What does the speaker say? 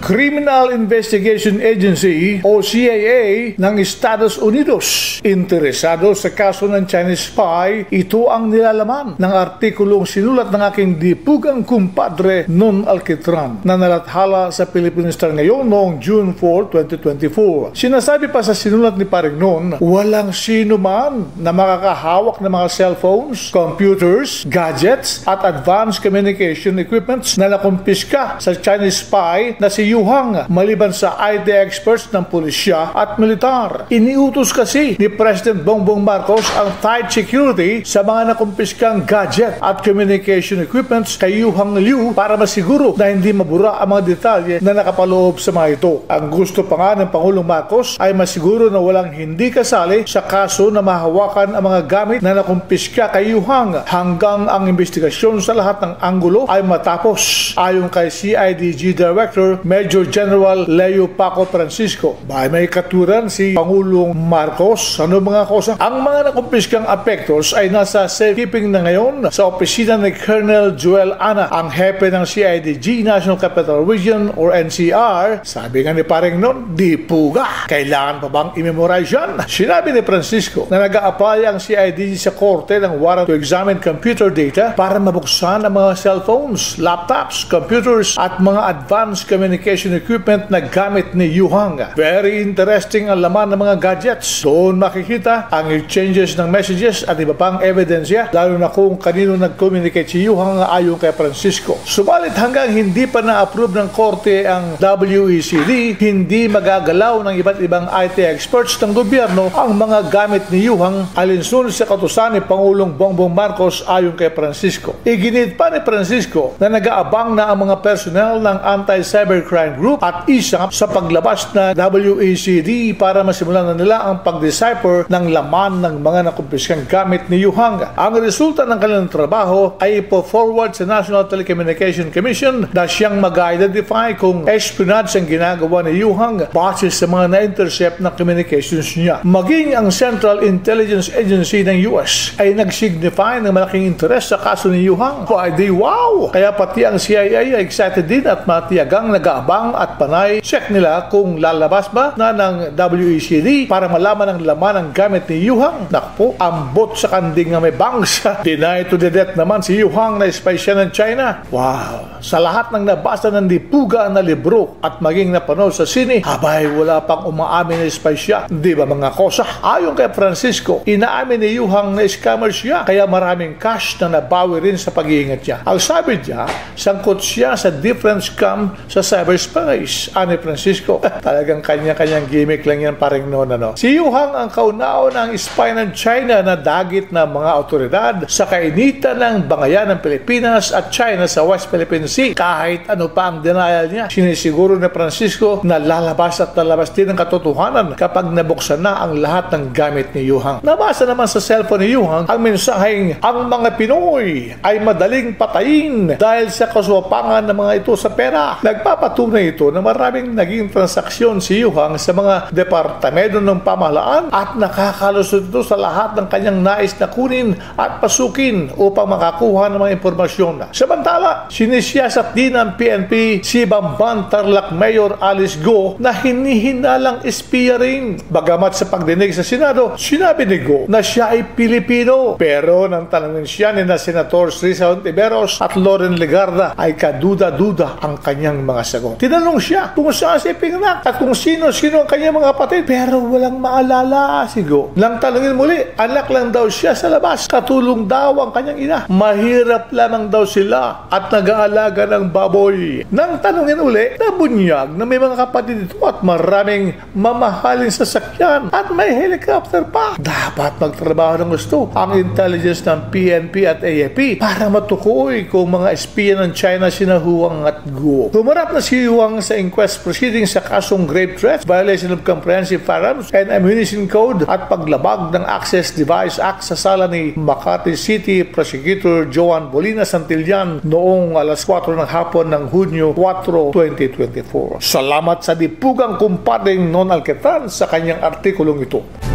Criminal Investigation Agency o CIA ng Estados Unidos. Interesado sa kaso ng Chinese spy, ito ang nilalaman ng artikulong sinulat ng aking dipugang kumpadre Non Alquitran na nalathala sa Philippine Star ngayon noong June 4, 2024. Sinasabi pa sa sinulat ni Paring Non, walang sino man na makakahawak ng mga cellphones, computers, gadgets at advanced communication equipments na nakumpiska sa Chinese spy na si Yu Hang maliban sa IT experts ng pulisya at militar. Iniutos kasi ni President Bongbong Marcos ang tight security sa mga nakumpiskang gadget at communication equipments kay Yu Hang Liu para masiguro na hindi mabura ang mga detalye na nakapaloob sa mga ito. Ang gusto pa nga ng Pangulong Marcos ay masiguro na walang hindi kasali sa kaso na mahawakan ang mga gamit na nakumpiska kay Yu Hang hanggang ang investigasyon sa lahat ng anggulo ay matapos. Ayon kay CIDG Director Major General Leo Paco Francisco, may katuran si Pangulong Marcos. Ano mga kosa? Ang mga nakumpiskang apektos ay nasa safekeeping na ngayon sa opisina ni Colonel Joel Ana, ang hepe ng CIDG National Capital Region or NCR. Sabi nga ni Paring Non, di puga. Kailangan pa bang i-memorize yan? Sinabi ni Francisco na nag-a-apply ang CIDG sa korte ng warrant to examine computer data para mabuksan ang mga cellphones, laptops, computers at mga advanced communication equipment na gamit ni Yu Hang. Very interesting ang laman ng mga gadgets. Doon makikita ang exchanges ng messages at iba pang ebidensya, lalo na kung kanino nag-communicate si Yu Hang ayon kay Francisco. Subalit hanggang hindi pa na-approve ng korte ang WECD, hindi magagalaw ng iba't ibang IT experts ng gobyerno ang mga gamit ni Yu Hang alinsunod sa kautusan ni Pangulong Bongbong Marcos ayon kay Francisco. Iginit pa ni Francisco na nag-aabang na ang mga personnel ng Anti-Cybercrime Group at ISAP sa paglabas na WECD para masimulan na nila ang pag-decipher ng laman ng mga nakumpiskang gamit ni Yu Hang. Ang resulta ng kanilang trabaho ay ipo-forward sa National Telecommunication Commission na siyang mag-identify kung espionage ang ginagawa ni Yu Hang base sa mga na-intercept na communications niya. Maging ang Central Intelligence Agency ng US ay nag-signify ng malaking interest sa kaso ni Yu Hang. Wow! Kaya pati ang CIA ay excited din at matiyagang nag-aabang at panay check nila kung lalabas ba na ng WECD para malaman ang laman ng gamit ni Yu Hang. Nakpo, ambot sa kanding na may bangs. Deny to the death naman si Yu Hang na spy siya ng China. Wow! Sa lahat ng nabasa ng dipuga na libro at maging napanood sa sine, wala pang umaamin na spy siya. Di ba mga kosa? Ayon kay Francisco, inaamin ni Yu Hang na scammer siya kaya maraming cash na nabawi rin sa pag-iingat niya. Ang sabi niya, sangkot siya sa different scam sa cyberspace. Ani Francisco, talagang kanya-kanyang gimmick lang yan Paring Non. Si Yu Hang ang kauna-unang spy ng China na dagit ng mga otoridad sa kainitan ng bangayan ng Pilipinas at China sa West Philippine Sea. Kahit ano pa ang denial niya, sinisiguro ni Francisco na lalabas at lalabas din ang katotohanan kapag nabuksan na ang lahat ng gamit ni Yu Hang. Nabasa naman sa cellphone ni Yu Hang ang mensaheng ang mga Pinoy ay madaling patayin dahil sa kaswapangan ng mga ito sa pera. Nagpapatunay ito na maraming naging transaksyon si Yu Hang sa mga departamento ng pamahalaan at nakakalusot ito sa lahat ng kanyang nais na kunin at pasukin upang makakuha ng mga impormasyon. Samantala, sinisiyasat din ng PNP si Bamban Tarlac Mayor Alice Go na hinihinalang espiya rin. Bagamat sa pagdinig sa Senado, sinabi ni Go na siya ay Pilipino. Pero nang tanongin siya ni na Senator Risa Hontiveros at Loren Legarda ay kaduda-duda ang kanyang mga sagot. Tinanong siya kung saan siya pinganak at kung sino-sino ang kanyang mga kapatid pero walang maalala si Go. Nang tanongin muli, anak lang daw siya sa labas. Katulong daw ang kanyang ina. Mahirap lamang daw sila at nag-aalaga ng baboy. Nang tanongin uli, nabunyag na may mga kapatid ito at maraming mamahaling sasakyan at may helicopter pa. Dapat magtrabaho ng gusto ang intelligence ng PNP at AFP para matukoy kung mga espiya ng China sina Huang at Guo. Humarap na si Huang sa inquest proceedings sa kasong grave threats, violation of Comprehensive Firearms and Ammunition Code at paglabag ng Access Device Act sa sala ni Makati City Prosecutor Joan Bolina Santillan noong alas 4 ng hapon ng Hunyo 4, 2024. Salamat sa dipugang kumpadeng Non Alquitran sa kanyang artikulong ito.